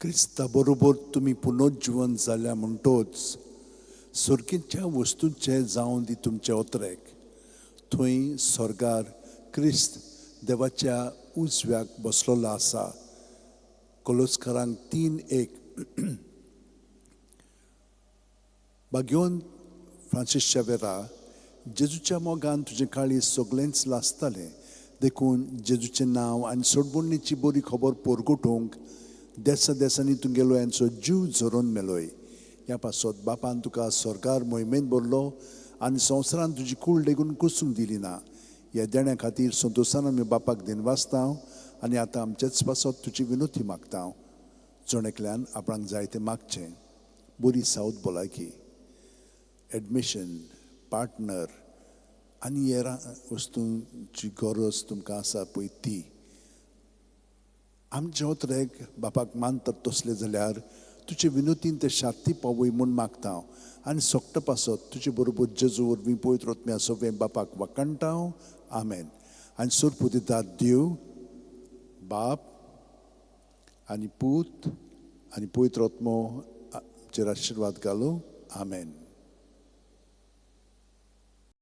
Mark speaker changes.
Speaker 1: क्रिस्ता बरोबर तुमी पुनर्जीवन जाल्या म्हणटोच सर्गीच्या वस्तूंचे जावन दी तुमचे ओतरेक थंय स्वर्गार क्रिस्त देवाच्या उजव्याक बसलोलो आसा. कोलोस्कारांक 3:1. बागेवन फ्रांसीस शावेरा जेजूच्या मोगान तुजें काळी सगळेंच लासतालें देखून जेजूचें नांव आनी सोडबुडणेची बरी खबर पोरगोटूंक देसा देसांनी तुंगेलो यांचो जीव झरोवन मेलोय. ह्या पासत बापान तुका स्वर्गार मोहिमेन भरलो आनी संवसारान तुजी कूळ लेगून कुसूंक दिली ना. ह्या देण्या खातीर संतोशान आमी बापाक दिनवासता आनी आतां आमचेच पासत तुजी विनोती मागता. जोणेकल्यान आपणाक जाय तें मागचें. बरी सावत भलायकी, एडमिशन, पार्टनर आनी हेर वस्तूंची गरज तुमकां आसा पळय ती आमचे ओतरेक बापाक मानतात तसले जाल्यार तुजे विनोतीन ते शांती पावय म्हूण मागता आनी सोगटा पासत तुजे बरोबर जेजू वरवीं पवित्र आत्म्या सगळें बापाक वाकणटा. आमेन. आनी सुरपू दितात देव बाप आनी पूत आनी पवित्र आत्मो आमचेर आशिर्वाद घालूं. आमेन.